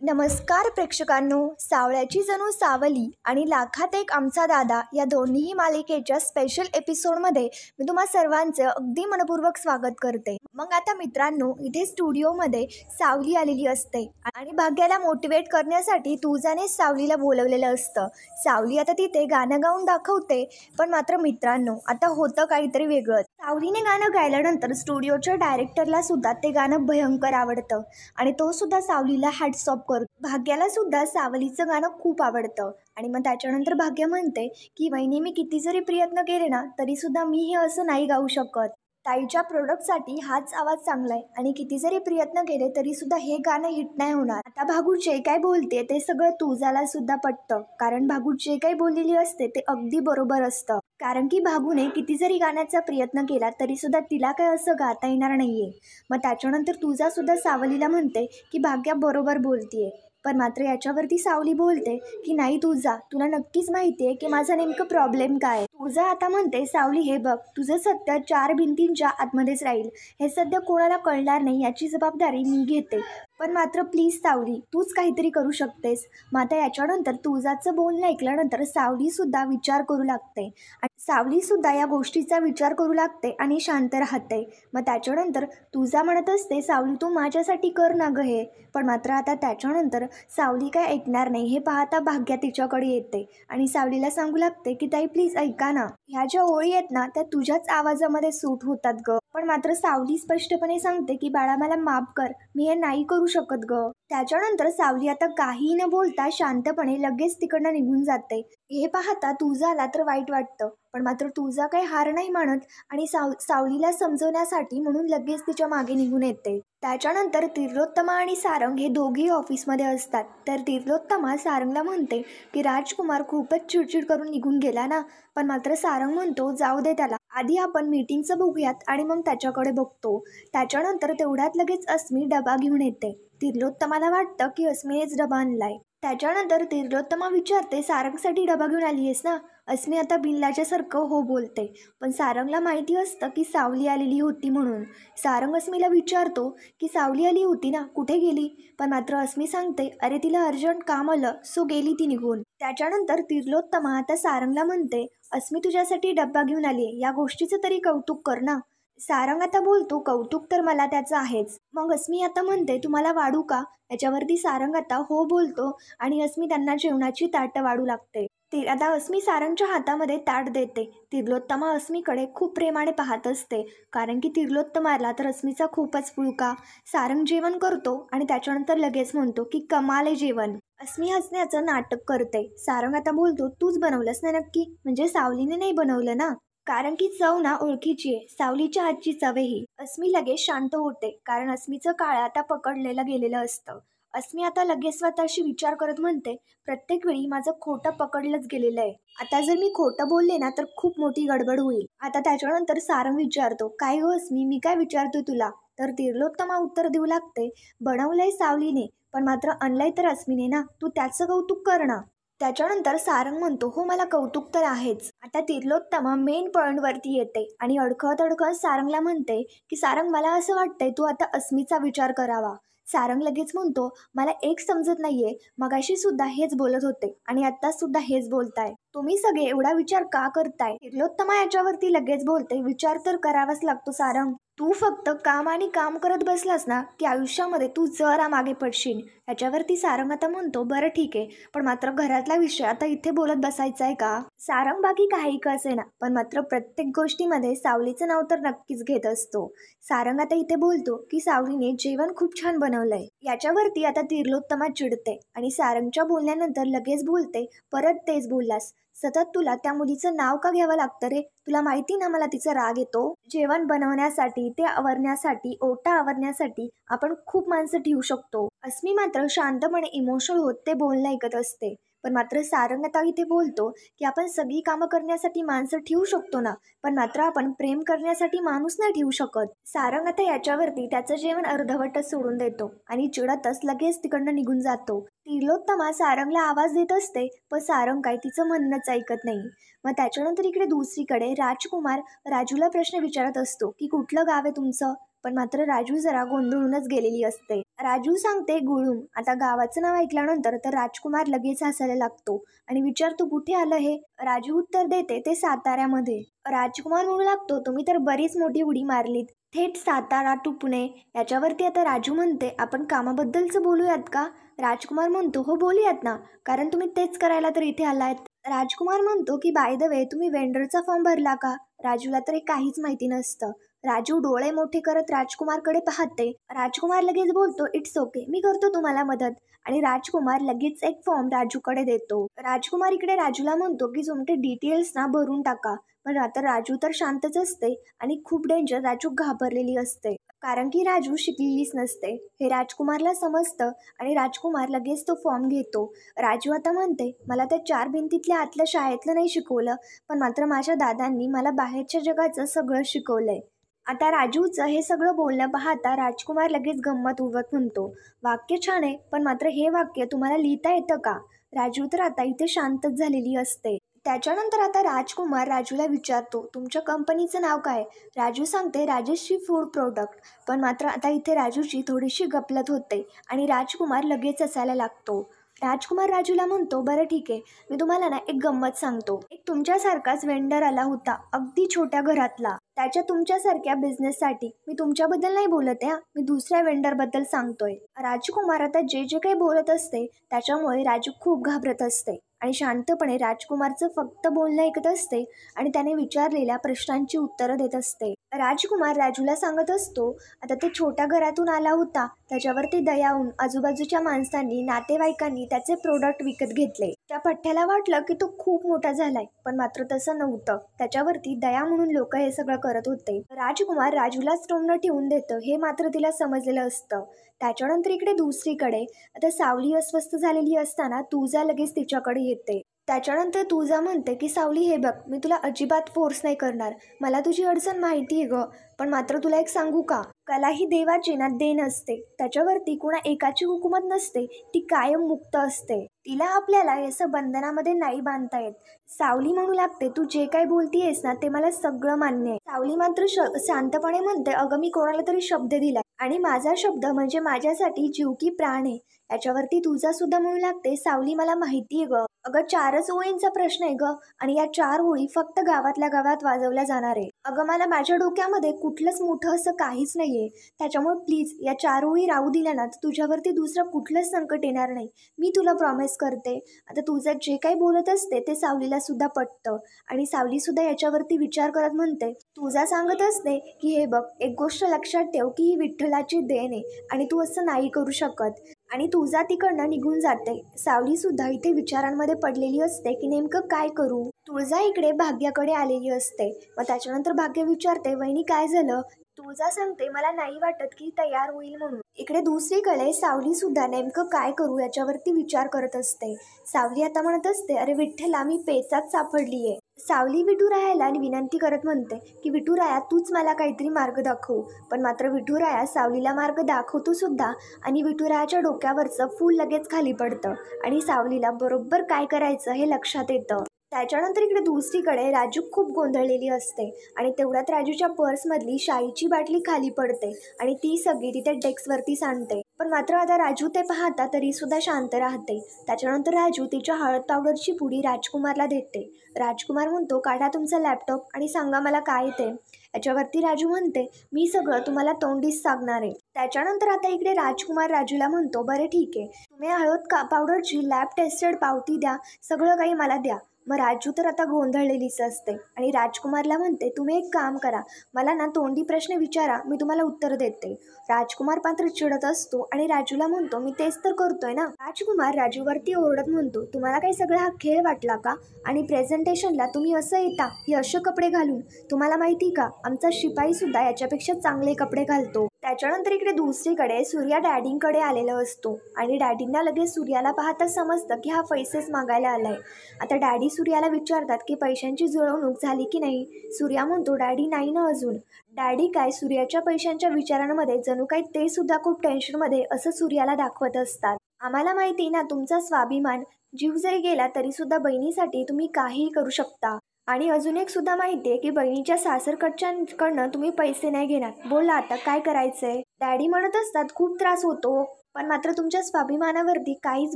नमस्कार प्रेक्षकांनो, सावळ्याची जणू सावली आणि लाखात एक आमचा दादा या दोन्ही मालिकेच्या स्पेशल एपिसोडमध्ये मी तुम्हा सर्वांचं अगदी मनपूर्वक स्वागत करते. मग आता मित्रांनो, इथे स्टुडिओमध्ये सावली आलेली असते आणि भाग्याला मोटिवेट करण्यासाठी तुझाने सावलीला बोलवलेलं असतं. सावली आता तिथे गाणं गाऊन दाखवते, पण मात्र मित्रांनो आता होतं काहीतरी वेगळंच. सावलीने गाणं गायल्यानंतर स्टुडिओच्या डायरेक्टरला सुद्धा ते गाणं भयंकर आवडतं आणि तो सुद्धा सावलीला हॅट्स ऑफ करतो. भाग्याला सुद्धा सावलीचं गाणं खूप आवडतं आणि मग त्याच्यानंतर भाग्य म्हणते की वहिनी, मी किती जरी प्रयत्न केले ना तरी सुद्धा मी हे असं नाही गाऊ शकत. ताईच्या प्रोडक्टसाठी हाच आवाज चांगला आहे आणि किती जरी प्रयत्न केले तरी सुद्धा हे गाणं हिट नाही होणार. आता भागू जे काय बोलते ते सगळं तुझ्याला सुद्धा पटतं, कारण भागू जे काही बोललेली असते ते अगदी बरोबर असतं. कारण की भागूने किती जरी गाण्याचा प्रयत्न केला तरी सुद्धा तिला काय असं गाता येणार नाहीये. मग त्याच्यानंतर तुझा सुद्धा सावलीला म्हणते की भाग्या बरोबर बोलतीये, पण मात्र याच्यावरती सावली बोलते की नाही तुझा, तुला नक्कीच माहिती आहे की माझा नेमकं प्रॉब्लेम काय. तुझा आता म्हणते सावली, हे बघ, तुझं सत्य चार भिंतींच्या आतमध्येच राहील, हे सध्या कोणाला कळणार नाही याची जबाबदारी मी घेते, पण मात्र प्लीज सावली, तूच काहीतरी करू शकतेस. मग आता याच्यानंतर तुझाचं बोलणं ऐकल्यानंतर सावलीसुद्धा विचार करू लागते आणि सावलीसुद्धा या गोष्टीचा विचार करू लागते आणि शांत राहते. मग त्याच्यानंतर तुझा म्हणत असते सावली, तू माझ्यासाठी कर ना गं हे, पण मात्र आता त्याच्यानंतर सावली काय ऐकणार नाही. हे पाहता भाग्या तिच्याकडे येते आणि सावलीला सांगू लागते की ताई प्लीज ऐका ना, ह्या ज्या ओळी आहेत ना त्या तुझ्याच आवाजामध्ये सूट होतात ग. पण मात्र सावली स्पष्टपणे सांगते की बाळा मला माफ कर, मी हे नाही करू शकत ग. त्याच्यानंतर सावली आता काही न बोलता शांतपणे लगेच तिकडनं निघून जाते. हे पाहता तुझाला तर वाईट वाटतं, पण मात्र तुझा काही हार नाही मानत आणि सावलीला समजवण्यासाठी म्हणून लगेच तिच्या मागे निघून येते. त्याच्यानंतर तिर्लोत्तमा आणि सारंग हे दोघेही ऑफिसमध्ये असतात. तर तिर्लोत्तमा सारंगला म्हणते की राजकुमार खूपच चिडचिड करून निघून गेला ना, पण मात्र सारंग म्हणतो जाऊ दे त्याला, आधी आपण मीटिंगचं बघूयात आणि मग त्याच्याकडे बघतो. त्याच्यानंतर तेवढ्यात लगेच अस्मी डबा घेऊन येते. तिर्लोत्तमाला वाटतं की अस्मीनेच डबा आणलाय. त्याच्यानंतर तिर्लोत्तमा विचारते सारंगसाठी डबा घेऊन आली आहेस ना. अस्मी आता बिल्लाच्यासारखं हो बोलते, पण सारंगला माहिती असतं की सावली आलेली होती म्हणून. सारंग अस्मीला विचारतो की सावली आली होती ना, कुठे गेली. पण मात्र अस्मी सांगते अरे तिला अर्जंट काम आलं सो गेली ती निघून. त्याच्यानंतर तिर्लोत्तमा आता सारंगला म्हणते अस्मी तुझ्यासाठी डब्बा घेऊन आली, या गोष्टीचं तरी कौतुक कर ना. सारंग आता बोलतो कौतुक तर मला त्याचं आहेच. मग अस्मी आता म्हणते तुम्हाला वाढू का. याच्यावरती सारंग आता हो बोलतो आणि अस्मी त्यांना जेवणाची ताटं वाढू लागते. आता अस्मी सारंगच्या हातामध्ये ताट देते. तिर्लोत्तमा अस्मीकडे खूप प्रेमाने पाहत असते, कारण की तिर्लोत्तमाला तर अस्मीचा खूपच पुळका. सारंग जेवण करतो आणि त्याच्यानंतर लगेच म्हणतो की कमाल आहे जेवण. अस्मी हसण्याचं नाटक करते. सारंग आता बोलतो तूच बनवलंस ना नक्की, म्हणजे सावलीने नाही बनवलं ना, कारण की चव ना ओळखीची आहे, सावलीच्या हातची चवेही. अस्मी लगेच शांत होते, कारण अस्मीचं काळ आता पकडलेलं गेलेलं असतं. अस्मी आता लगेच स्वतःशी विचार करत म्हणते प्रत्येक वेळी माझं खोटं पकडलंच गेलेलं आहे. आता जर मी खोटं बोलले ना तर खूप मोठी गडबड होईल. आता त्याच्यानंतर सारंग विचारतो काय हो अस्मी, मी काय विचारतोय तुला. तर तिर्लोत्तमा उत्तर देऊ लागते बनवलंय सावलीने, पण मात्र आणलंय तर अस्मीने ना, तू त्याचं कौतुक कर ना. त्याच्यानंतर सारंग म्हणतो हो मला कौतुक तर आहेच. आता तिर्लोत्तमा मेन पॉईंटवरती येते आणि अडखळत अडखळत सारंगला म्हणते की सारंग मला असं वाटतंय तू आता अस्मीचा विचार करावा. सारंग लगेच म्हणतो मला एक समजत नाहीये, मगाशी सुद्धा हेच बोलत होते आणि आता सुद्धा हेच बोलताय, तुम्ही सगळे एवढा विचार का करताय. तिर्लोत्तमा याच्यावरती लगेच बोलते विचार तर करावाच लागतो सारंग, तू फक्त काम आणि काम करत बसलास ना की आयुष्यामध्ये तू जरा मागे पडशील. याच्यावरती सारंग आता म्हणतो बरं ठीक आहे, पण मात्र घरातला विषय आता इथे बोलत बसायचा आहे का. सारंग बाकी काही का असे ना, पण मात्र प्रत्येक गोष्टीमध्ये सावलीचं नाव तर नक्कीच घेत असतो. सारंग आता इथे बोलतो की सावलीने जेवण खूप छान बनवलंय. याच्यावरती आता तिर्लोत्तमा चिडते आणि सारंगच्या बोलण्यानंतर लगेच बोलते परत तेच बोललास, सतत तुला त्या मुलीचं नाव का घ्यावं लागतं रे, तुला माहिती ना मला तिचा राग येतो. जेवण बनवण्यासाठी, ते आवरण्यासाठी, ओटा आवरण्यासाठी आपण खूप माणसं ठेवू शकतो. अस्मी मात्र शांतपणे इमोशनल होत ते बोलणं ऐकत असते. पण मात्र सारंग आता इथे बोलतो की आपण सगळी कामं करण्यासाठी माणसं ठेवू शकतो ना, पण मात्र आपण प्रेम करण्यासाठी माणूस नाही ठेवू शकत. सारंग आता याच्यावरती त्याचं जेवण अर्धवटच सोडून देतो आणि चिडतच लगेच तिकडनं निघून जातो. तिर्लोत्तमा सारंगला आवाज देत असते, पण सारंग काय तिचं म्हणणंच ऐकत नाही. मग त्याच्यानंतर इकडे दुसरीकडे राजकुमार राजूला प्रश्न विचारत असतो की कुठलं गाव आहे तुमचं. पण मात्र राजू जरा गोंधळूनच गेलेली असते. राजू सांगते गुळूम. आता गावाचं नाव ऐकल्यानंतर तर राजकुमार लगेच हसायला लागतो आणि विचारतो कुठे आलं हे. राजू उत्तर देते ते साताऱ्यामध्ये. राजकुमार म्हणू लागतो तुम्ही तर बरीच मोठी उडी मारलीत, थेट सातारा टू पुणे. याच्यावरती आता राजू म्हणते आपण कामाबद्दलच बोलूयात का? राजकुमार म्हणतो हो बोलूयात ना, कारण तुम्ही तेच करायला तर इथे आलायत. राजकुमार म्हणतो की बाय द वे तुम्ही वेंडरचा फॉर्म भरला का? राजूला तर हे काहीच माहिती नसतं. राजू डोळे मोठे करत राजकुमारकडे पाहते. राजकुमार लगेच बोलतो इट्स ओके, मी करतो तुम्हाला मदत. आणि राजकुमार लगेच एक फॉर्म राजूकडे देतो. राजकुमार इकडे राजूला म्हणतो की तुमचे डिटेल्स ना भरून टाका. पण आता राजू तर शांतच असते आणि खूप डेंजर राजू घाबरलेली असते, कारण की राजू शिकलेलीच नसते हे राजकुमारला समजतं. आणि राजकुमार लगेच तो फॉर्म घेतो. राजू आता म्हणते मला त्या 4 भिंतीतल्या आतल्या शाळेतलं नाही शिकवलं, पण मात्र माझ्या दादांनी मला बाहेरच्या जगाचं सगळं शिकवलंय. आता राजूचं हे सगळं बोलणं पाहता राजकुमार लगेच गंमत उगवत म्हणतो वाक्य छान आहे, पण मात्र हे वाक्य तुम्हाला लिहिता येतं का? राजू तर आता इथे शांतच झालेली असते. त्याच्यानंतर आता राजकुमार राजूला विचारतो तुमच्या कंपनीचं नाव काय? राजू सांगते राजेश्री फूड प्रोडक्ट. पण मात्र आता इथे राजूची थोडीशी गफलत होते आणि राजकुमार लगेच हसायला लागतो. राजकुमार राजूला म्हणतो बरं ठीक आहे, मी तुम्हाला ना एक गंमत सांगतो. एक तुमच्यासारखाच वेंडर आला होता अगदी छोट्या घरातला, त्याच्या तुमच्यासारख्या बिझनेससाठी. मी तुमच्याबद्दल नाही बोलत आहे, मी दुसऱ्या वेंडरबद्दल सांगतोय. राजकुमार आता जे जे काही बोलत असते त्याच्यामुळे राजू खूप घाबरत असते आणि शांतपणे राजकुमारचं फक्त बोलणं ऐकत असते आणि त्याने विचारलेल्या प्रश्नांची उत्तरं देत असते. राजकुमार राजूला सांगत असतो आता ते छोट्या घरातून आला होता, त्याच्यावरती दयावून आजूबाजूच्या माणसांनी नातेवाईकांनी त्याचे प्रोडक्ट विकत घेतले. त्या पठ्ठ्याला वाटलं की तो खूप मोठा झालाय, पण मात्र तसं नव्हतं. त्याच्यावरती दया म्हणून लोक हे सगळं करत होते. राजकुमार राजूलाच टोमणं ठेवून देतं हे मात्र तिला समजलेलं असतं. त्याच्यानंतर इकडे दुसरीकडे आता सावली अस्वस्थ झालेली असताना तुझा लगेच तिच्याकडे येते. त्याच्यानंतर तुझा म्हणते की सावली हे बघ, मी तुला अजिबात फोर्स नाही करणार, मला तुझी अडचण माहिती आहे ग, पण मात्र तुला एक सांगू का, कला ही देवाची ना देण असते, त्याच्यावरती कोणा एकाची हुकूमत नसते, ती कायम मुक्त असते. तिला आपल्याला असं बंधनामध्ये नाही बांधता येत. सावली म्हणू लागते तू जे काही बोलतीयस ना ते मला सगळं मान्य आहे. सावली मात्र शांतपणे म्हणते अगं मी कोणाला तरी शब्द दिलाय आणि माझा शब्द म्हणजे माझ्यासाठी जीव की प्राण आहे. याच्यावरती तुझा सुद्धा म्हणू लागते सावली मला माहिती आहे ग, अगं 4च ओळींचा प्रश्न आहे ग, आणि या 4 ओळी फक्त गावातल्या गावात वाजवल्या जाणार आहे. अगं मला माझ्या डोक्यामध्ये कुठलंच मोठं असं काहीच नाहीये, त्याच्यामुळे प्लीज या 4 ओळी राहू दिल्या ना तर तुझ्यावरती दुसरं कुठलंच संकट येणार नाही, मी तुला प्रॉमिस करते. आता तुझं जे काही बोलत असते ते सावलीला सुद्धा पटतं आणि सावली सुद्धा याच्यावरती विचार करत म्हणते तुझा सांगत असते की हे बघ एक गोष्ट लक्षात ठेव की ही विठ्ठलाची देण आहे आणि तू असं नाही करू शकत, आणि तुझा तिकडनं निघून जाते. सावली सुद्धा इथे विचारांमध्ये पडलेली असते की नेमकं काय करू. तुळजा इकडे भाग्याकडे आलेली असते. मग त्याच्यानंतर भाग्य विचारते वहिनी काय झालं? तुळजा सांगते मला नाही वाटत की तयार होईल म्हणून. इकडे दुसरीकडे सावली सुद्धा नेमकं काय करू याच्यावरती विचार करत असते. सावली आता म्हणत असते अरे विठ्ठला मी पेचात सापडलीये. सावली विठुरायाला विनंती करत म्हणते की विठुराया तूच मला काहीतरी मार्ग दाखव. पण मात्र विठुराया सावलीला मार्ग दाखवतो सुद्धा आणि विठुरायाच्या डोक्यावरचं फूल लगेच खाली पडतं आणि सावलीला बरोबर काय करायचं हे लक्षात येतं. त्याच्यानंतर इकडे दुसरीकडे राजू खूप गोंधळलेली असते आणि तेवढ्यात राजूच्या पर्समधली शाईची बाटली खाली पडते आणि ती सगळी तिथे डेस्कवरती सांडते. पण मात्र आता राजू ते पाहता तरी सुद्धा शांत राहते. त्याच्यानंतर राजू तिच्या हळद पावडरची पुडी राजकुमारला देते. राजकुमार म्हणतो काढा तुमचा लॅपटॉप आणि सांगा मला काय येते. याच्यावरती राजू म्हणते मी सगळं तुम्हाला तोंडीच सांगणार आहे. त्याच्यानंतर आता इकडे राजकुमार राजूला म्हणतो बरं ठीक आहे, तुम्ही हळद पावडरची लॅब टेस्टेड पावती द्या, सगळं काही मला द्या. मग राजू तर आता गोंधळलेलीच असते आणि राजकुमारला म्हणते तुम्ही एक काम करा, मला ना तोंडी प्रश्न विचारा, मी तुम्हाला उत्तर देते. राजकुमार मात्र चिडत असतो आणि राजूला म्हणतो मी तेच तर करतोय ना. राजकुमार राजूवरती ओरडत म्हणतो तुम्हाला काही सगळा हा खेळ वाटला का? आणि प्रेझेंटेशनला तुम्ही असं येता हे असे कपडे घालून? तुम्हाला माहिती का आमचा शिपाई सुद्धा याच्यापेक्षा चांगले कपडे घालतो. त्याच्यानंतर इकडे दुसरीकडे सूर्या डॅडींकडे आलेला असतो आणि डॅडींना लगेच सूर्याला पाहता समजतं की हा पैसेच मागायला आलाय. आता डॅडी सूर्याला विचारतात की पैशांची जुळवणूक झाली की नाही. सूर्या म्हणतो डॅडी नाही ना अजून. डॅडी काय सूर्याच्या पैशांच्या विचारांमध्ये जणू काही ते सुद्धा खूप टेन्शनमध्ये असं सूर्याला दाखवत असतात. आम्हाला माहिती ना तुमचा स्वाभिमान, जीव जरी गेला तरी सुद्धा बहिणीसाठी तुम्ही काहीही करू शकता. आणि अजून एक सुद्धा माहिती आहे की बहिणीच्या सासरकडच्यांकडनं तुम्ही पैसे नाही घेणार. बोला आता काय करायचंय. डॅडी म्हणत असतात खूप त्रास होतो, पण मात्र तुमच्या स्वाभिमानावरती काहीच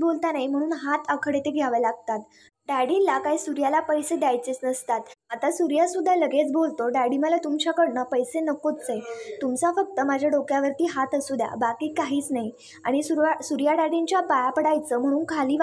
बोलता नाही म्हणून हात आखडे ते घ्यावे लागतात. डॅडीला काय सूर्याला पैसे द्यायचेच नसतात. आता सूर्या सुद्धा लगेच बोलतो, डॅडी मला तुमच्याकडनं पैसे नकोच आहे. तुमचा फक्त माझ्या डोक्यावरती हात असू द्या, बाकी काहीच नाही. आणि सूर्या डॅडींच्या पाया पडायचं म्हणून खाली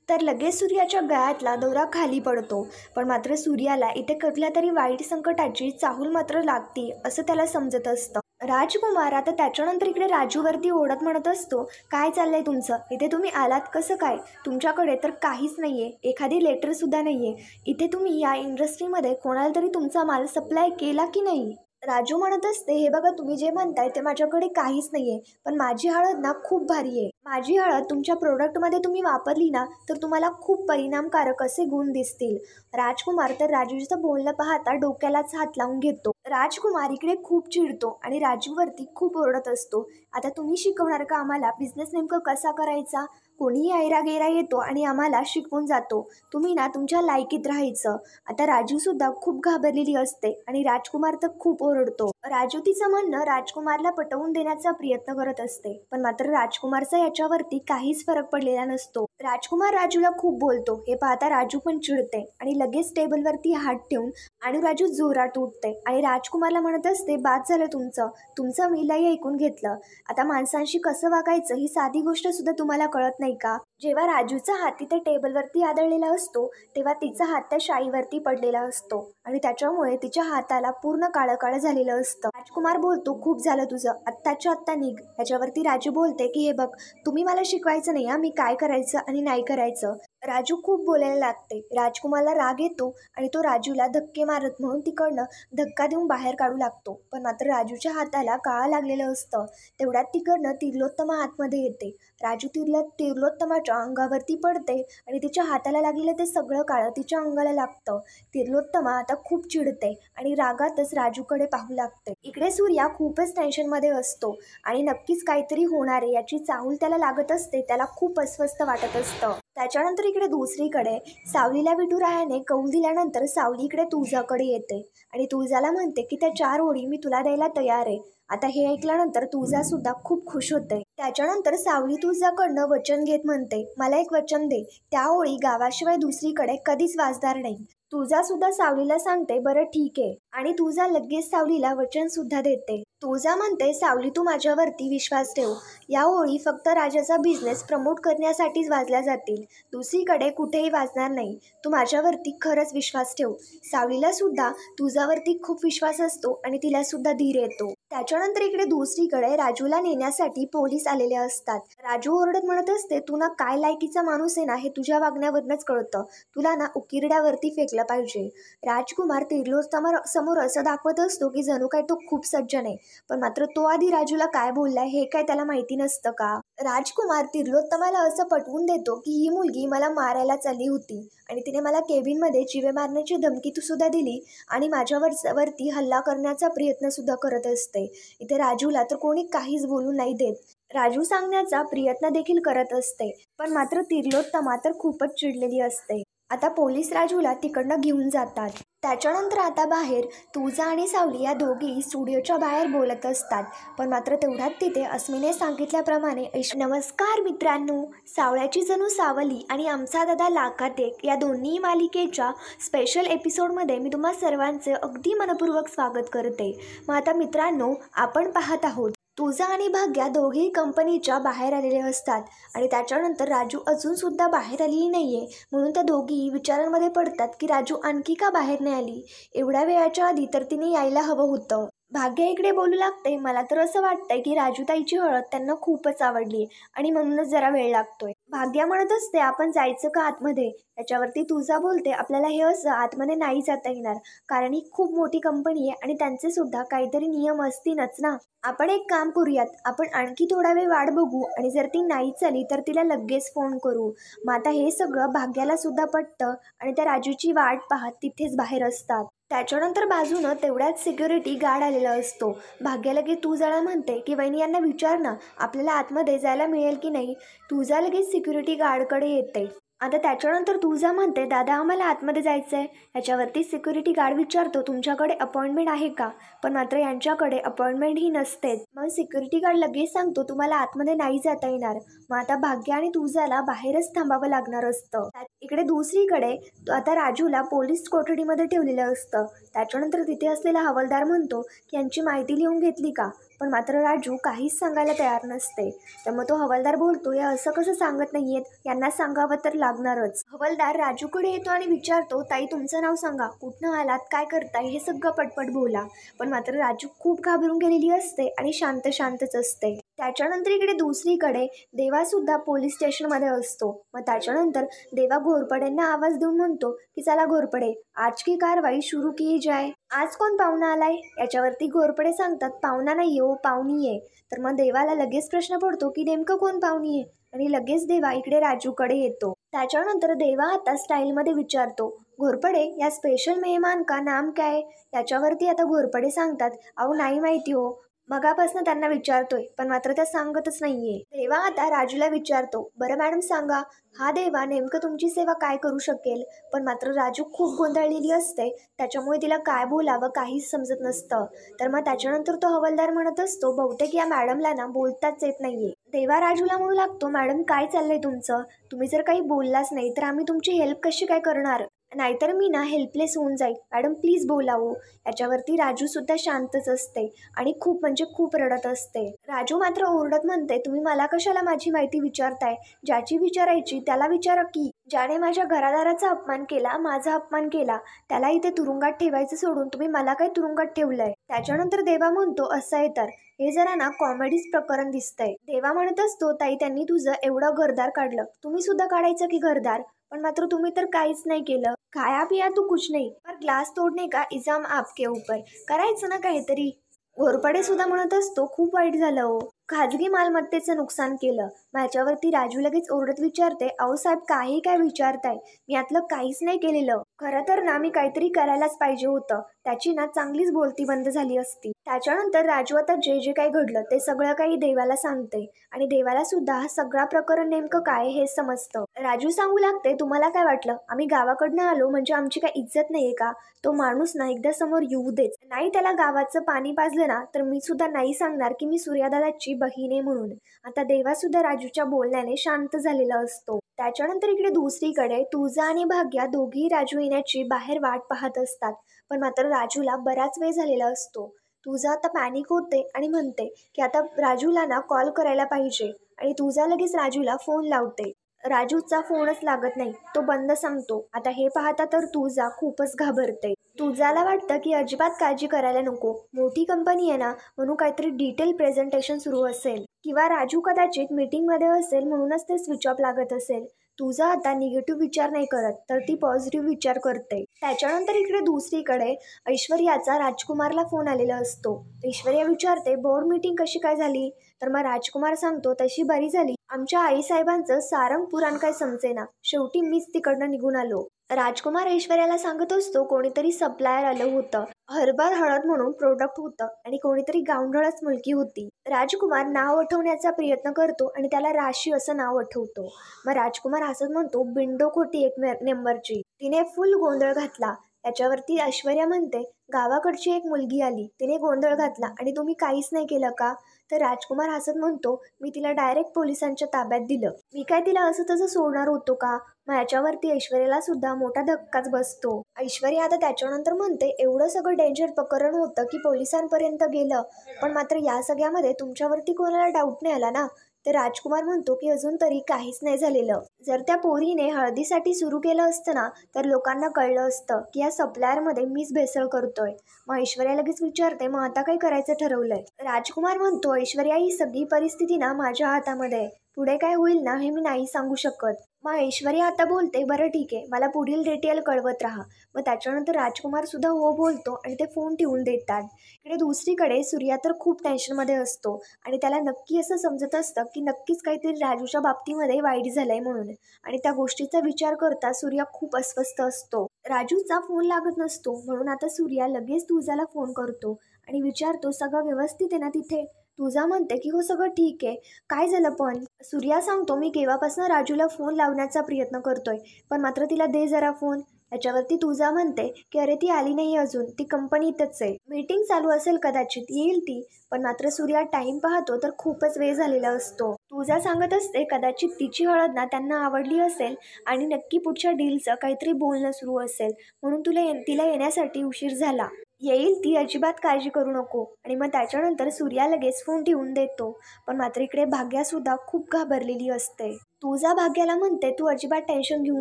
तर लगेच सूर्याच्या गळ्यातला दोरा खाली पडतो. पण मात्र सूर्याला इथे कुठल्या तरी वाईट संकटाची चाहूल मात्र लागते असं त्याला समजत असतं. राजकुमार आता त्याच्यानंतर इकडे राजूवरती ओढत म्हणत असतो, काय चाललंय तुमचं, इथे तुम्ही आलात कसं काय, तुमच्याकडे तर काहीच नाहीये, एखादी लेटर सुद्धा नाहीये, इथे तुम्ही या इंडस्ट्रीमध्ये कोणाला तरी तुमचा माल सप्लाय केला की नाही. राजू म्हणत असते, हे बघा तुम्ही जे म्हणताय ते माझ्याकडे काहीच नाहीये, पण माझी हळद ना खूप भारी आहे. माझी हळद तुमच्या प्रोडक्टमध्ये तुम्ही वापरली ना तर तुम्हाला खूप परिणामकारक असे गुण दिसतील. राजकुमार तर राजूचं बोलणं पाहता डोक्यालाच हात लावून घेतो. राजकुमार इकडे खूप चिडतो आणि राजूवरती खूप ओरडत असतो, आता तुम्ही शिकवणार का आम्हाला बिझनेस नेमकं कसा करायचा. कोणीही ऐरागेरा येतो आणि आम्हाला शिकवून जातो, तुम्ही ना तुमच्या लायकीत राहायचं. आता राजू सुद्धा खूप घाबरलेली असते आणि राजकुमार तर खूप ओरडतो. राजू तिचं म्हणणं राजकुमारला पटवून देण्याचा प्रयत्न करत असते, पण मात्र राजकुमारचा याच्यावरती काहीच फरक पडलेला नसतो. राजकुमार राजूला खूप बोलतो, हे पाहता राजू पण चिडते आणि लगेच टेबलवरती हात ठेवून आणि राजू जोरात उठते आणि राजकुमारला म्हणत असते, बाद झालं तुमचं मी लई ऐकून घेतलं. आता माणसांशी कसं वागायचं ही साधी गोष्ट सुद्धा तुम्हाला कळत नाही का. जेव्हा राजूचा हात तिथे टेबलवरती आदळलेला असतो तेव्हा तिचा हात त्या शाईवरती पडलेला असतो आणि त्याच्यामुळे तिच्या हाताला पूर्ण काळं काळं झालेलं असतं. राजकुमार बोलतो, खूप झालं तुझं, आत्ताच्या आत्ता निघ. याच्यावरती राजू बोलते की हे बघ, तुम्ही मला शिकवायचं नाही मी काय करायचं आणि नाही करायचं. राजू खूप बोलायला लागते. राजकुमारला राग येतो आणि तो राजूला धक्के मारत म्हणून तिकडनं धक्का देऊन बाहेर काढू लागतो, पण मात्र राजूच्या हाताला काळा लागलेलं असतं. तेवढ्यात तिकडनं तिर्लोत्तमा आतमध्ये येते. राजू तिर्लोत्तमाच्या अंगावरती पडते आणि तिच्या हाताला लागलेलं ते सगळं काळं तिच्या अंगाला लागतं. तिर्लोत्तमा आता खूप चिडते आणि रागातच राजूकडे पाहू लागते. इकडे सूर्या खूपच टेन्शनमध्ये असतो आणि नक्कीच काहीतरी होणार आहे याची चाहूल त्याला लागत असते. त्याला खूप अस्वस्थ वाटत असतं. त्याच्यानंतर इकडे दुसरीकडे सावलीला विठुरायाने कौल दिल्यानंतर सावली इकडे तुळजाकडे येते आणि तुळजाला म्हणते की त्या 4 ओळी मी तुला द्यायला तयार आहे. आता हे ऐकल्यानंतर तुळजा सुद्धा खूप खुश होते. त्याच्यानंतर सावली तुळजाकडनं वचन घेत म्हणते, मला एक वचन दे, त्या ओळी गावाशिवाय दुसरीकडे कधीच वाजणार नाही. तुळजा सुद्धा सावलीला सांगते, बरं ठीक आहे, आणि तुळजा लगेच सावलीला वचन सुद्धा देते. तुळजा म्हणते, सावली तू माझ्यावरती विश्वास ठेव, या ओळी फक्त राजाचा बिझनेस प्रमोट करण्यासाठीच वाजल्या जातील, दुसरीकडे कुठेही वाजणार नाही. तू माझ्यावरती खरंच विश्वास ठेव. सावलीला सुद्धा तुझ्यावरती खूप विश्वास असतो आणि तिला सुद्धा धीर येतो. त्याच्यानंतर इकडे दुसरीकडे राजूला नेण्यासाठी पोलीस आलेले असतात. राजू ओरडत म्हणत असते, तू ना काय लायकीचा माणूस आहे ना हे तुझ्या वागण्यावरनच कळतं, तुला ना उकिरड्यावरती फेकलं पाहिजे. राजकुमार तिर्लोत्तमा समोर असं दाखवत असतो की जणू काय तो खूप सज्जन आहे, पण मात्र तो आधी राजूला काय बोललाय हे काय त्याला माहिती नसतं का. राजकुमार तिर्लोत्तमाला असं पटवून देतो की ही मुलगी मला मारायला चालली होती आणि तिने मला केबिनमध्ये जीवे मारण्याची धमकी सुद्धा दिली आणि माझ्यावरती हल्ला करण्याचा प्रयत्न सुद्धा करत असते. इथे राजूला तर कोणी काहीच बोलू नाही देत. राजू सांगण्याचा प्रयत्न देखील करत असते, पण मात्र तिर्लोत्तमा तर खूपच चिडलेली असते. आता पोलीस राजूला तिकडनं घेऊन जातात. त्याच्यानंतर आता बाहेर तुळजा आणि सावली या दोघी स्टुडिओच्या बाहेर बोलत असतात, पण मात्र तेवढ्यात तिथे अस्मीने सांगितल्याप्रमाणे नमस्कार मित्रांनो, सावळ्याची जणू सावली आणि आमचा दादा लाखात एक या दोन्ही मालिकेच्या स्पेशल एपिसोडमध्ये मी तुम्हा सर्वांचे अगदी मनपूर्वक स्वागत करते. मग आता मित्रांनो, आपण पाहत आहोत तुळजा आणि भाग्या दोघेही कंपनीच्या बाहेर आलेले असतात आणि त्याच्यानंतर राजू अजून सुद्धा बाहेर आलेली नाहीये, म्हणून त्या दोघी विचारांमध्ये पडतात की राजू आणखी का बाहेर नाही आली. एवढ्या वेळाच्या आधी तर तिने यायला हवं होतं. भाग्या इकडे बोलू लागते, मला तर असं वाटतंय की राजूताईची हळद त्यांना खूपच आवडली आणि म्हणूनच जरा वेळ लागतोय. भाग्या म्हणत असते, आपण जायचं का आतमध्ये. त्याच्यावरती तुळजा बोलते, आपल्याला हे असं आतमध्ये नाही जाता येणार, कारण ही खूप मोठी कंपनी आहे आणि त्यांचे सुद्धा काहीतरी नियम असतीलच ना. आपण एक काम करूयात, आपण आणखी थोडा वेळ वाट बघू आणि जर ती नाहीच आली तर तिला लगेच फोन करू. मग आता हे सगळं भाग्याला सुद्धा पटतं आणि त्या राजूची वाट पाहत तिथेच बाहेर असतात. त्याच्यानंतर बाजूनं तेवढ्याच सिक्युरिटी गार्ड आलेला असतो. भाग्या लगेच तुळजाला म्हणते की वहिनी यांना विचार ना, आपल्याला आतमध्ये जायला मिळेल की नाही. तुळजा लगेच सिक्युरिटी गार्डकडे येते आता त्याच्यानंतर तुझा म्हणते, दादा आम्हाला आतमध्ये जायचं आहे. याच्यावरती सिक्युरिटी गार्ड विचारतो, तुमच्याकडे अपॉइंटमेंट आहे का? पण मात्र यांच्याकडे अपॉइंटमेंट ही नसते. मग सिक्युरिटी गार्ड लगेच सांगतो, तुम्हाला आतमध्ये नाही जाता येणार. मग आता भाग्य आणि तुझ्याला बाहेरच थांबावं लागणार असतं. इकडे दुसरीकडे आता राजूला पोलीस कोठडीमध्ये ठेवलेलं असतं. त्याच्यानंतर तिथे असलेला हवालदार म्हणतो की यांची माहिती लिहून घेतली का? पण मात्र राजू काहीच सांगायला तयार नसते. त्यामुळे तो हवालदार बोलतो, या असं कसं सांगत नाहीयेत, यांना सांगावं तर लागणारच. हवालदार राजूकडे येतो आणि विचारतो, ताई तुमचं नाव सांगा, कुठनं आलात, काय करताय, हे सगळं पटपट बोला. पण मात्र राजू खूप घाबरून गेलेली असते आणि शांतच असते. त्याच्यानंतर इकडे दुसरीकडे देवासुद्धा पोलीस स्टेशनमध्ये असतो. मग त्याच्यानंतर देवा घोरपडेंना आवाज देऊन म्हणतो की चला घोरपडे, आज की कारवाई सुरू की जाय. आज कोण पाहुणा आलाय? याच्यावरती घोरपडे सांगतात, पाहुणा नाही हो, पाहुणी आहे. तर मग देवाला लगेच प्रश्न पडतो की नेमकं कोण पाहुणी आहे? आणि लगेच देवा इकडे राजूकडे येतो. त्याच्यानंतर देवा आता स्टाईलमध्ये विचारतो, घोरपडे या स्पेशल मेहमान का नाम काय? याच्यावरती आता घोरपडे सांगतात, अहो नाही माहिती हो. मगापासून त्यांना विचारतोय पण मात्र त्या सांगतच नाहीये. देवा आता राजूला विचारतो, बरं मॅडम सांगा, हा देवा नेमकं तुमची सेवा काय करू शकेल? पण मात्र राजू खूप गोंधळलेली असते. त्याच्यामुळे तिला काय बोलावं काहीच समजत नसतं. तर मग त्याच्यानंतर तो हवालदार म्हणत असतो, बहुतेक या मॅडमला ना बोलताच येत नाहीये. देवा राजूला म्हणू लागतो, मॅडम काय चाललंय तुमचं? तुम्ही जर काही बोललाच नाही तर आम्ही तुमची हेल्प कशी काय करणार? नाहीतर मी ना हेल्पलेस होऊन जाईल. मॅडम प्लीज बोलावो. याच्यावरती राजू सुद्धा शांतच असते आणि खूप म्हणजे खूप रडत असते. राजू मात्र ओरडत म्हणते, तुम्ही मला कशाला माझी माहिती विचारताय? ज्याची विचारायची त्याला विचारा की. ज्याने माझ्या घरादाराचा अपमान केला, माझा अपमान केला, त्याला इथे तुरुंगात ठेवायचं सोडून तुम्ही मला काय तुरुंगात ठेवलंय? त्याच्यानंतर देवा म्हणतो, असं आहे तर हे जरा ना कॉमेडीच प्रकरण दिसतंय. देवा म्हणत असतो, ताई त्यांनी तुझं एवढं घरदार काढलं, तुम्ही सुद्धा काढायचं की घरदार? पण मात्र तुम्ही तर काहीच नाही केलं. खाया पिया तू कुछ नाही, पर ग्लास तोडणे का इल्जाम आपके ऊपर. करायचं ना काहीतरी. घोरपडे सुद्धा म्हणत असतो, खूप वाईट झालं हो, खाजगी मालमत्तेचं नुकसान केलं. माझ्यावरती राजू लगेच ओरडत विचारते, अहो साहेब काही काय विचारताय, मी यातलं काहीच नाही केलेलं. खरं तर ना मी काहीतरी करायलाच पाहिजे होतं, त्याची ना चांगलीच बोलती बंद झाली असती. त्याच्यानंतर राजू आता जे जे काही घडलं ते सगळं काही देवाला सांगते आणि देवाला सुद्धा हा सगळा प्रकरण नेमकं काय हे समजतं. राजू सांगू लागते, तुम्हाला काय वाटलं आम्ही गावाकडनं आलो म्हणजे आमची काय इज्जत नाहीये का? तो माणूस ना एकदा समोर येऊ देच नाही, त्याला गावाचं पाणी पाजलं ना तर मी सुद्धा नाही सांगणार की मी सूर्यादादाची बहीण आहे म्हणून. आता देवा सुद्धा राजूच्या बोलण्याने शांत झालेला असतो. त्याच्यानंतर इकडे दुसरीकडे तुझा आणि भाग्या दोघी राजू येण्याची बाहेर वाट पाहत असतात. पण मात्र राजूला बराच वेळ झालेला असतो. तुझा आता पॅनिक होते आणि म्हणते की आता राजूला ना कॉल करायला पाहिजे आणि तुझा लगेच राजूला फोन लावते. राजूचा फोनच लागत नाही, तो बंद सांगतो. आता हे पाहता तर तुझा खूपच घाबरते. तुझाला वाटतं की अजिबात काळजी करायला नको, मोठी कंपनी आहे ना म्हणून काहीतरी डिटेल प्रेझेंटेशन सुरू असेल किंवा राजू कदाचित मीटिंगमध्ये असेल म्हणूनच ते स्विच ऑफ लागत असेल. तुझा आता निगेटिव्ह विचार नाही करत तर ती पॉझिटिव्ह विचार करते. त्याच्यानंतर इकडे दुसरीकडे ऐश्वर्याचा राजकुमारला फोन आलेला असतो. ऐश्वर्या विचारते, बोर्ड मीटिंग कशी काय झाली? तर मग राजकुमार सांगतो, तशी बरी झाली. आमच्या आईसाहेबांचं सारंग पुराण काय समजेना, शेवटी मीच तिकडनं निघून आलो. राजकुमार ऐश्वर्याला सांगत असतो, कोणीतरी सप्लायर आलं होतं, हर्बल हळद म्हणून प्रोडक्ट होतं आणि कोणीतरी गावंढळच मुलगी होती. राजकुमार नाव आठवण्याचा प्रयत्न करतो आणि त्याला राशी असं नाव आठवतो. मग राजकुमार असं म्हणतो, बिंडोक होती एक नंबरची, तिने फुल गोंधळ घातला. त्याच्यावरती ऐश्वर्या म्हणते, गावाकडची एक मुलगी आली, तिने गोंधळ घातला आणि तुम्ही काहीच नाही केलं का? तर राजकुमार हसत म्हणतो, मी तिला डायरेक्ट पोलिसांच्या ताब्यात दिलं, मी काय तिला असं तसं सोडणार होतो का? मग याच्यावरती ऐश्वर्याला सुद्धा मोठा धक्काच बसतो. ऐश्वर्या आता त्याच्यानंतर म्हणते, एवढं सगळं डेंजर प्रकरण होतं की पोलिसांपर्यंत गेलं, पण मात्र या सगळ्यामध्ये तुमच्यावरती कोणाला डाऊट नाही आला ना? तर राजकुमार म्हणतो की अजून तरी काहीच नाही झालेलं. जर त्या पोरीने हळदीसाठी सुरू केलं असतं ना तर लोकांना कळलं असतं की या सप्लायरमध्ये मीच भेसळ करतोय. मग ऐश्वर्या लगेच विचारते, मग आता काय करायचं ठरवलंय? राजकुमार म्हणतो, ऐश्वर्या ही सगळी परिस्थिती ना माझ्या हातामध्ये आहे, पुढे काय होईल ना हे मी नाही सांगू शकत. मग ऐश्वर्या आता बोलते, बरं ठीक आहे, मला पुढील डिटेल कळवत राहा. मग त्याच्यानंतर राजकुमार सुद्धा हो बोलतो आणि ते फोन ठेवून देतात. इकडे दुसरीकडे सूर्या तर खूप टेन्शनमध्ये असतो आणि त्याला नक्की असं समजत असतं की नक्कीच काहीतरी राजूच्या बाबतीमध्ये वाईट झालंय म्हणून. आणि त्या गोष्टीचा विचार करता सूर्या खूप अस्वस्थ असतो. राजूचा फोन लागत नसतो म्हणून आता सूर्या लगेच तुझाला फोन करतो आणि विचारतो, सगळं व्यवस्थित आहे ना तिथे? तुझा म्हणते की हो सगळं ठीक आहे. काय झालं पण? सूर्या सांगतो मी केव्हापासून राजूला फोन लावण्याचा प्रयत्न करतोय, पण मात्र तिला दे जरा फोन. याच्यावरती तुझा म्हणते की अरे ती आली नाही अजून, ती कंपनीतच आहे, मीटिंग चालू असेल कदाचित, येईल ती. पण मात्र सूर्या टाइम पाहतो तर खूपच वेळ झालेला असतो. तुझा सांगत असते कदाचित तिची हळद ना त्यांना आवडली असेल आणि नक्की पुढच्या डीलचं काहीतरी बोलणं सुरू असेल, म्हणून तिला येण्यासाठी उशीर झाला. येईल ती, अजिबात काळजी करू नको. आणि मग त्याच्यानंतर सूर्या लगेच फोन ठेवून देतो. पण मात्र इकडे भाग्यासुद्धा खूप घाबरलेली असते. तुझा भाग्याला म्हणते तू अजिबात टेन्शन घेऊ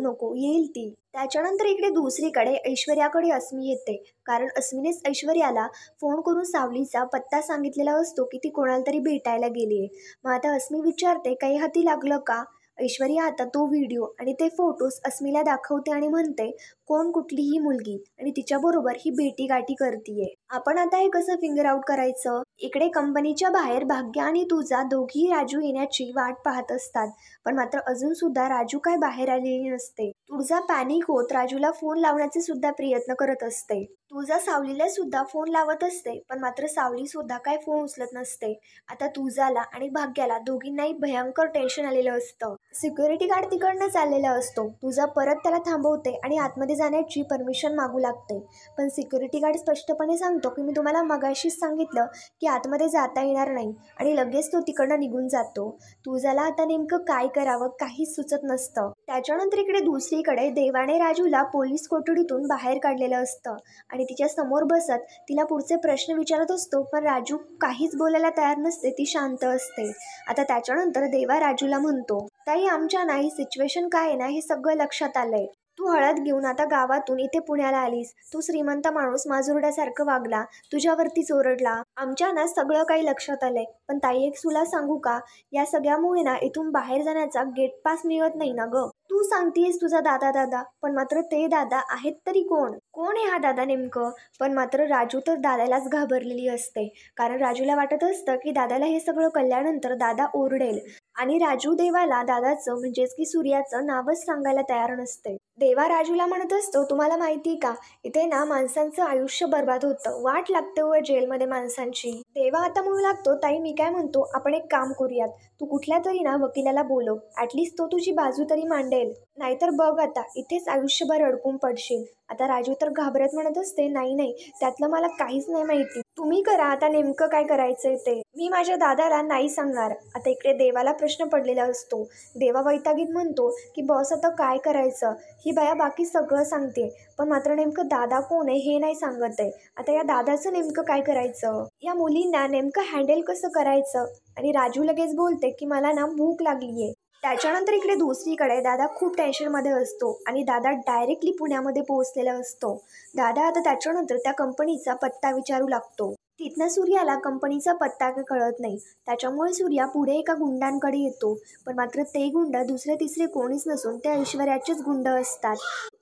नको, येईल ती. त्याच्यानंतर इकडे दुसरीकडे ऐश्वर्याकडे अस्मी येते. कारण अस्मीनेच ऐश्वर्याला फोन करून सावलीचा पत्ता सांगितलेला असतो की ती कोणाला तरी भेटायला गेली आहे. मग आता अस्मी विचारते काही हाती लागलं का. ऐश्वर्या आता तो व्हिडिओ आणि ते फोटोज अस्मीला दाखवते आणि म्हणते कोण कुठलीही मुलगी आणि तिच्याबरोबर ही भेटीगाठी करतीये. आपण आता हे कसं फिंगर आउट करायचं. इकडे कंपनीच्या बाहेर भाग्य आणि तुझा दोघीही राजू येण्याची वाट पाहत असतात. पण मात्र अजून सुद्धा राजू काय बाहेर आलेली नसते. तुझा पॅनिक होत राजूला फोन लावण्याचे सुद्धा प्रयत्न करत असते. तुझा सावलीला सुद्धा फोन लावत असते, पण मात्र सावली सुद्धा काय फोन उचलत नसते. आता तुझाला आणि भाग्याला दोघींनाही भयंकर टेन्शन आलेलं असतं. सिक्युरिटी गार्ड तिकडनं चाललेला असतो. तुझा परत त्याला थांबवते आणि आतमध्ये जाण्याची परमिशन मागू लागते. पण सिक्युरिटी गार्ड स्पष्टपणे सांगतो की मी तुम्हाला मगाशीच सांगितलं की आतमध्ये जाता येणार नाही, आणि लगेच तो तिकडनं निघून जातो. तुझाला आता नेमकं काय करावं काहीच सुचत नसतं. त्याच्यानंतर इकडे दुसरीकडे देवाने राजूला पोलीस कोठडीतून बाहेर काढलेलं असतं आणि तिच्या समोर बसत तिला पुढचे प्रश्न विचारत असतो. पण राजू काहीच बोलायला तयार नसते, ती शांत असते. आता त्याच्यानंतर देवा राजूला म्हणतो ताई आमच्या नाही सिच्युएशन काय आहे ना हे सगळं लक्षात आलंय. तू हळद घेऊन आता गावातून इथे पुण्याला आलीस. तू श्रीमंत माणूस माजुरड्यासारखं वागला, तुझ्यावरतीच ओरडला. आमच्या ना सगळं काही लक्षात आलंय. पण ताई एक तुला सांगू का, या सगळ्यामुळे ना इथून बाहेर जाण्याचा गेट पास मिळत नाही ना ग. तू सांगतेस तुझा दादा दादा, पण मात्र ते दादा आहेत तरी कोण कोण आहे हा दादा नेमकं. पण मात्र राजू तर दादालाच घाबरलेली असते. कारण राजूला वाटत असतं की दादाला हे सगळं कळल्यानंतर दादा ओरडेल. आणि राजू देवाला दादाचं म्हणजेच की सूर्याचं नावच सांगायला तयार नसते. देवा राजूला म्हणत असतो तुम्हाला माहिती का, इथे ना माणसांचं आयुष्य बर्बाद होतं, वाट लागते व जेलमध्ये माणसांची. देवा आता म्हणू लागतो ताई मी काय म्हणतो आपण एक काम करूयात, तू कुठल्या तरी ना वकिलाला बोलव, ॲटलिस्ट तो तुझी बाजू तरी मांडेल. नाहीतर बघ आता इथेच आयुष्यभर अडकून पडशील. आता राजू तर घाबरत म्हणत असते नाही नाही त्यातलं मला काहीच नाही माहिती, तुम्ही करा आता नेमकं काय करायचंय ते, मी माझ्या दादाला नाही सांगणार. आता इकडे देवाला प्रश्न पडलेला असतो. देवा वैतागीत म्हणतो की बॉस आता काय करायचं, ही बाया बाकी सगळं सांगते पण मात्र नेमकं दादा कोण आहे हे नाही सांगत आहे. आता या दादाचं नेमकं काय करायचं, या मुलींना नेमकं हँडल कसं करायचं. आणि राजू लगेच बोलते की मला ना भूक लागलीये. त्याच्यानंतर इकडे दुसरीकडे दादा खूप टेन्शनमध्ये असतो आणि दादा डायरेक्टली पुण्यामध्ये पोहोचलेला असतो. दादा आता त्याच्यानंतर त्या कंपनीचा पत्ता विचारू लागतो. तिथनं सूर्याला कंपनीचा पत्ता काही कळत नाही. त्याच्यामुळे सूर्या पुढे एका गुंडांकडे येतो. पण मात्र ते गुंड दुसरे तिसरे कोणीच नसून ते ऐश्वर्याचेच गुंड असतात.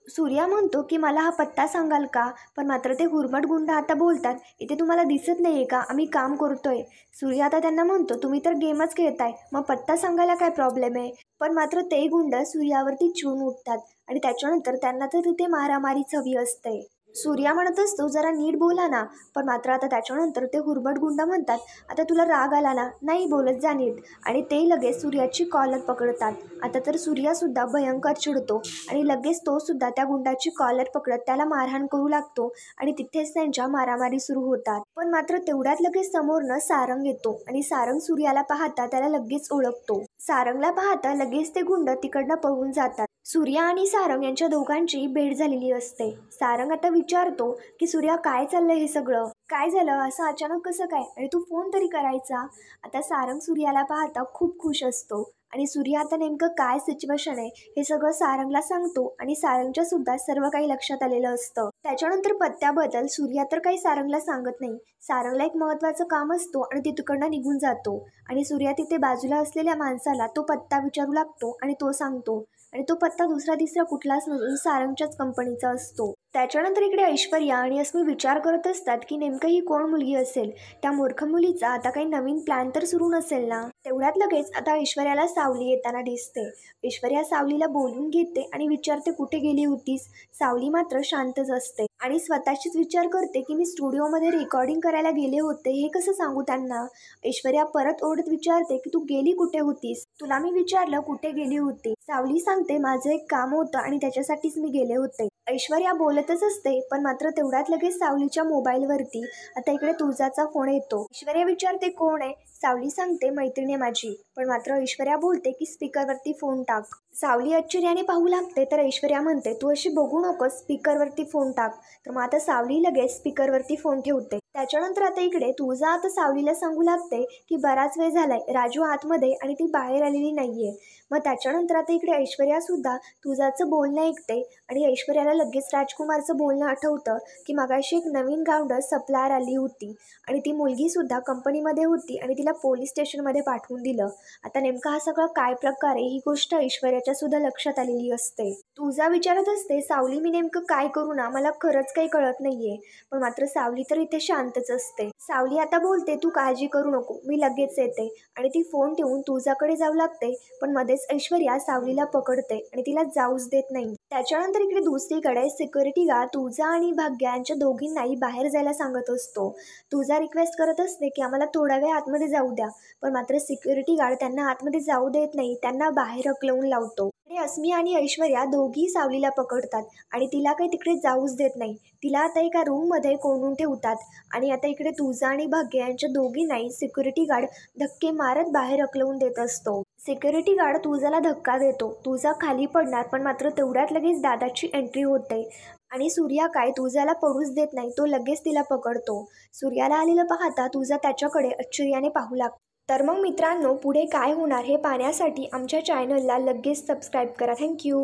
सूर्या म्हणतो की मला हा पत्ता सांगाल का. पण मात्र ते हुरमट गुंड आता बोलतात इथे तुम्हाला दिसत नाहीये का आम्ही काम करतोय. सूर्या आता त्यांना म्हणतो तुम्ही तर गेमच खेळताय, मग पत्ता सांगायला काय प्रॉब्लेम आहे. पण मात्र ते गुंड सूर्यावरती चिडून उठतात आणि त्याच्यानंतर त्यांना तर तिथे मारामारीच हवी असते. सूर्या म्हणत असतो जरा नीट बोला ना. पण मात्र आता त्याच्यानंतर ते हुरमट गुंड म्हणतात आता तुला राग आला ना, नाही बोलत जा नीट. आणि ते लगेच सूर्याची कॉलर पकडतात. आता तर सूर्यासुद्धा भयंकर चिडतो आणि लगेच तो सुद्धा त्या गुंडाची कॉलर पकडत त्याला मारहाण करू लागतो आणि तिथेच त्यांच्या मारामारी सुरू होतात. पण मात्र तेवढ्यात लगेच समोरनं सारंग येतो आणि सारंग सूर्याला पाहता त्याला लगेच ओळखतो. सारंगला पाहता लगेच ते गुंड तिकडनं पळून जातात. सूर्या आणि सारंग यांच्या दोघांची भेट झालेली असते. सारंग आता विचारतो की सूर्या काय चाललंय हे सगळं, काय झालं असं अचानक कसं काय, आणि तू फोन तरी करायचा. आता सारंग सूर्याला पाहता खूप खुश असतो आणि सूर्या आता नेमकं काय सिच्युएशन आहे हे सगळं सारंगला सांगतो आणि सारंगच्या सुद्धा सर्व काही लक्षात आलेलं असतं. त्याच्यानंतर पत्त्याबद्दल सूर्या तर काही सारंगला सांगत नाही. सारंगला एक महत्त्वाचं काम असतो आणि ते तिकडनं निघून जातो आणि सूर्या तिथे बाजूला असलेल्या माणसाला तो पत्ता विचारू लागतो आणि तो सांगतो आणि तो पत्ता दुसरा तिसरा कुठलाच नसून सारंगच्याच कंपनीचा असतो. त्याच्यानंतर इकडे ऐश्वर्या आणि अस्मी विचार करत असतात की नेमकं ही कोण मुलगी असेल. त्या मूर्ख मुलीचा आता काही नवीन प्लॅन तर सुरू नसेल ना. तेवढ्यात लगेच आता ऐश्वर्याला सावली येताना दिसते. ऐश्वर्या सावलीला बोलून घेते आणि विचारते कुठे गेली होतीस. सावली मात्र शांतच असते. आणि स्वतःशीच विचार करते की मी स्टुडिओमध्ये रेकॉर्डिंग करायला गेले होते, हे कसं सांगू त्यांना. ऐश्वर्या परत ओरडत विचारते की तू गेली कुठे होतीस, तुला मी विचारलं कुठे गेली होती. सावली सांगते माझं एक काम होतं आणि त्याच्यासाठीच मी गेले होते. ऐश्वर्या बोलतच असते, पण मात्र तेवढ्यात लगेच सावलीच्या मोबाईलवरती आता इकडे तुळजाचा फोन येतो. ऐश्वर्या विचारते कोण आहे. सावली सांगते मैत्रीण आहे माझी, पण मात्र ऐश्वर्या बोलते की स्पीकरवरती फोन टाक. सावली आश्चर्याने पाहू लागते, तर ऐश्वर्या म्हणते तू अशी बघू नकोस, स्पीकरवरती फोन टाक. तर मग आता सावली लगेच स्पीकरवरती फोन ठेवते. त्याच्यानंतर आता इकडे तुळजा आता सावलीला सांगू लागते की बराच वेळ झालाय, राजू आतमध्ये आणि ती बाहेर आलेली नाहीये. मग त्याच्यानंतर आता इकडे ऐश्वर्या सुद्धा तुळजाचं बोलणं ऐकते आणि ऐश्वर्याला लगेच राजकुमारचं बोलणं आठवतं की मगाशी एक नवीन गावडं सप्लायर आली होती आणि ती मुलगी सुद्धा कंपनीमध्ये होती आणि तिला पोलीस स्टेशनमध्ये पाठवून दिलं. आता नेमका हा सगळा काय प्रकार आहे, ही गोष्ट ऐश्वर्याच्या सुद्धा लक्षात आलेली असते. तुळजा विचारत असते सावली मी नेमकं काय करू ना, मला खरंच काही कळत नाहीये. पण मात्र सावली तर इथे शांतच असते. सावली आता बोलते तू काळजी करू नको, मी लगेच येते. आणि ती फोन ठेवून तुळजाकडे जाऊ लागते, पण मध्येच ऐश्वर्या सावलीला पकडते आणि तिला जाऊच देत नाही. त्याच्यानंतर इकडे दुसरीकडे सिक्युरिटी गार्ड तुळजा आणि भाग्या यांच्या दोघींनाही बाहेर जायला सांगत असतो. तुळजा रिक्वेस्ट करत असते की आम्हाला थोडा वेळ आतमध्ये जाऊ द्या, पण मात्र सिक्युरिटी गार्ड त्यांना आतमध्ये जाऊ देत नाही, त्यांना बाहेर हकलवून लावतो. इकडे अस्मी आणि ऐश्वर्या दोघी सावलीला पकडतात आणि तिला काही तिकडे जाऊच देत नाही. तिला आता एका रूममध्ये कोंडून ठेवतात आणि आता इकडे तुळजा आणि भाग्य यांच्या दोघींनाही सिक्युरिटी गार्ड धक्के मारत बाहेर हकलवून देत असतो. सिक्युरिटी गार्ड तुळजाला धक्का देतो. तुळजा खाली पडणार, पण मात्र तेवढ्यात लगेच दादाची एंट्री होते आणि सूर्या काय तुळजाला पडूच देत नाही, तो लगेच तिला पकडतो. सूर्याला आलेलं पाहता तुळजा त्याच्याकडे आश्चर्याने पाहू लागते. तर मग मित्रांनो, पुढे काय होणार हे पाहण्यासाठी आमच्या चॅनलला लगेच सबस्क्राईब करा. थँक्यू.